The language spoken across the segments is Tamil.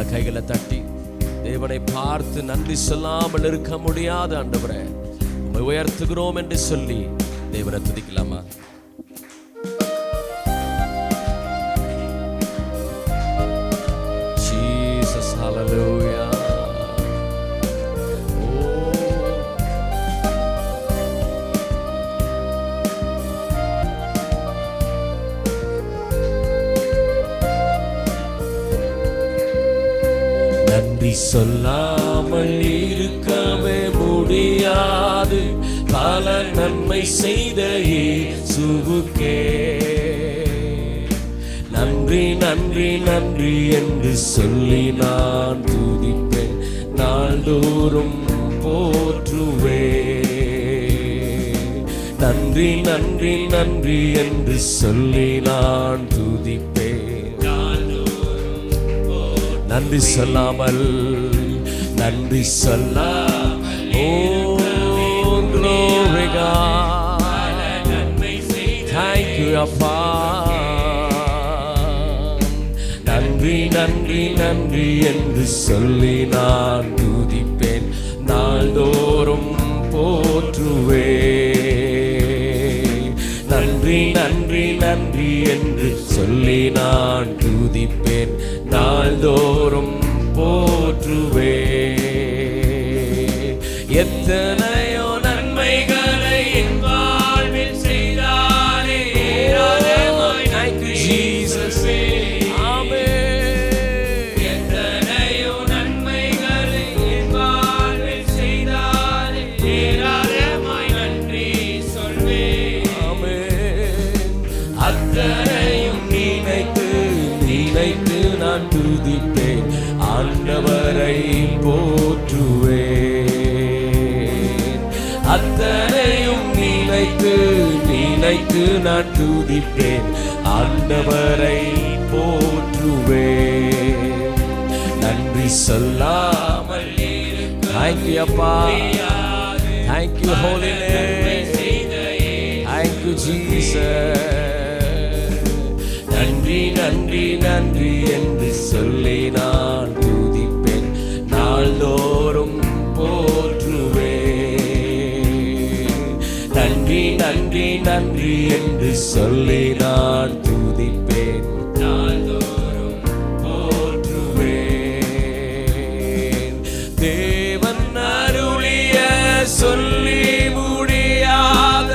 நல்ல கைகளை தட்டி தேவனை பார்த்து நன்றி சொல்லாமல் இருக்க முடியாது. ஆண்டவரே உம்மை உயர்த்துகிறோம் என்று சொல்லி தேவனை துதிக்கலாமா? ஜீசஸ் ஹல்லேலூயா. நன்றி சொல்லாமல் இருக்கவே முடியாது. பல நன்மை செய்த இயேசுவுக்கே நன்றி நன்றி நன்றி என்று சொல்லி நான் துதிப்பேன், நாள்தோறும் போற்றுவேன். நன்றி நன்றி நன்றி என்று சொல்லி நான் துதிப்பேன். நன்றி சொல்லாமல் நன்றி சொல்லாமல் ஓ glory God, thank you அப்பா. நன்றி நன்றி நன்றி என்று சொல்லி நான் துதிப்பேன், நாள்தோறும் போற்றுவேன். நன்றி நன்றி நன்றி என்று சொல்லி நான் துதிப்பேன், நாள்தோறும் போற்றுவேன். எத்தனையோ நன்மைகளை என் வாழ்வில் செய்தாரே, thank you Jesus. ஆமென். எத்தனையோ நன்மைகளை என் வாழ்வில் செய்தாரே, ஏராளமாய் நன்றி சொல்வேன். ஆமென். அத்தனையும் நினைத்து நினைத்து நான் துதிப்பேன், ஆண்டவரை போற்றுவேன். அத்தனையும் நினைத்து நினைத்து நான் துதிப்பேன், ஆண்டவரை போற்றுவேன். நன்றி சொல்லாமல் thank you அப்பா, thank you holy name, thank you Jesus. நன்றி நன்றி நன்றி என்று சொல்லி நான் துதிப்பேன், நாள்தோறும் போற்றுவேன். நன்றி நன்றி நன்றி என்று சொல்லி நான் துதிப்பேன், நாள்தோறும் போற்றுவேன். தேவன் அருளிய சொல்லி முடியாத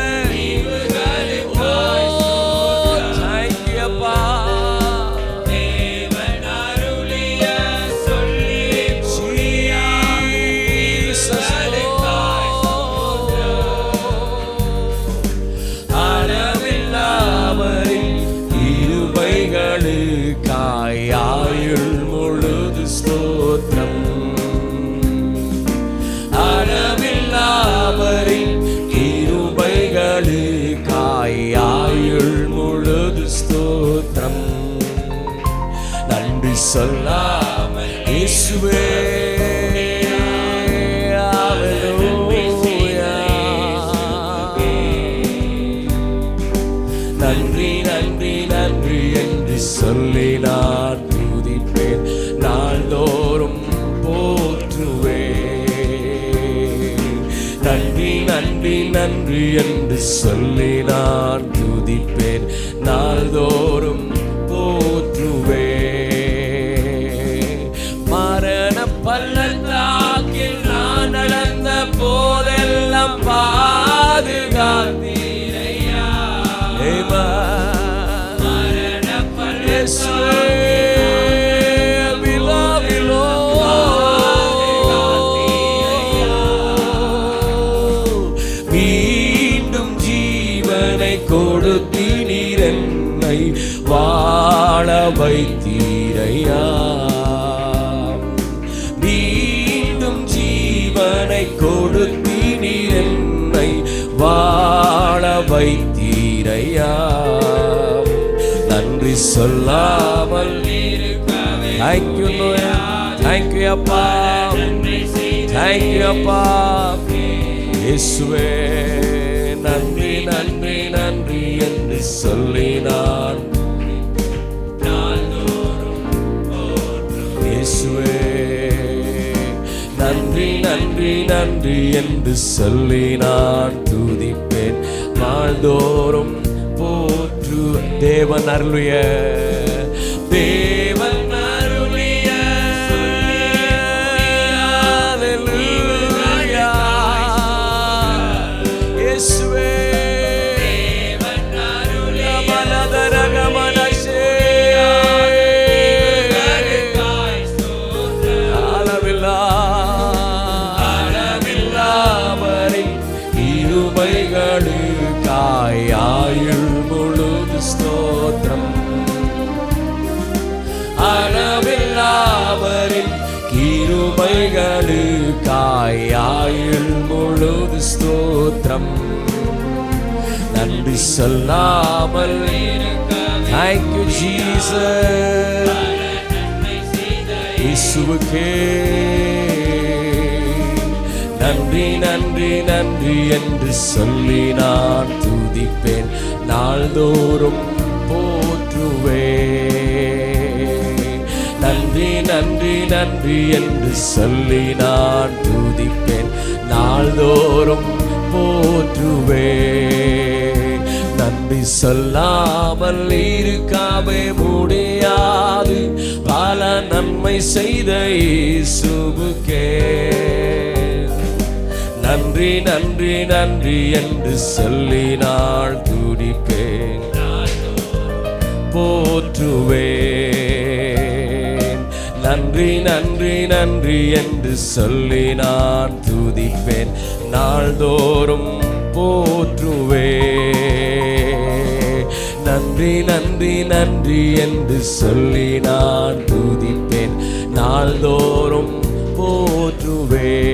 ஆயுள் முழுது ஸ்தோத்திரம். அளவில்லாவரின் கிருபைகளுக்காய் ஆயுள் முழுது ஸ்தோத்திரம். நன்றி சொல்லாமல் இயேசுவே நன்றி நன்றி நன்றி என்று சொல்லி நான் துதிப்பேன், நாள்தோறும் போற்றுவேன். நன்றி நன்றி நன்றி என்று சொல்லி நான் துதிப்பேன், நாள்தோறும் போற்றுவேன். மரண பள்ளத்தாக்கில் நான் நடந்த போதெல்லாம் பாதுகாத்தீரையா. மரண பள்ளத்தாக்கில் மீண்டும் ஜீவனை கொடுத்தீர், என்னை வாழ வைத்தீரையா. மீண்டும் ஜீவனை கொடுத்தீர், என்னை வாழ வைத்தீரையா. நன்றி சொல்லாமல் thank you Lord, thank you அப்பா, thank you அப்பா. இயேசுவே நன்றி நன்றி நன்றி என்று சொல்லி நான் இயேசுவே நன்றி நன்றி என்று சொல்லி நான் துதிப்பேன். நாள்தோறும் போற்று தேவன் அருளிய தேவன் அருளிய அல்லேலூயா இயேசுவே தேவன் அருளிய மலதரகமனசே அளவில்லாமரின் இருமைகளுக்காய் ஆயுள் முழுது ஸ்தோத்திரம். அளவில்லாமரின் கிருபைகளுக்காய் ஆயுள் முழுது ஸ்தோத்திரம். நன்றி சொல்லாமல் Thank you Jesus. இயேசுவுக்கே நன்றி நன்றி நன்றி என்று சொல்லி நான் துதிப்பேன். நாள்தோறும் போற்றுவேன். நன்றி நன்றி நன்றி என்று சொல்லி நான் துதிப்பேன். நாள்தோறும் போற்றுவேன். நன்றி சொல்லாமல் இருக்காமே முடியாது. பல நன்மை செய்த இயேசுவுக்கே நன்றி நன்றி நன்றி என்று சொல்லி நான் துதிப்பேன். போற்றுவேன். நன்றி நன்றி நன்றி என்று சொல்லி நான் துதிப்பேன். நாள்தோறும் போற்றுவேன். நன்றி நன்றி நன்றி என்று சொல்லி நான் துதிப்பேன். நாள்தோறும் போற்றுவேன்.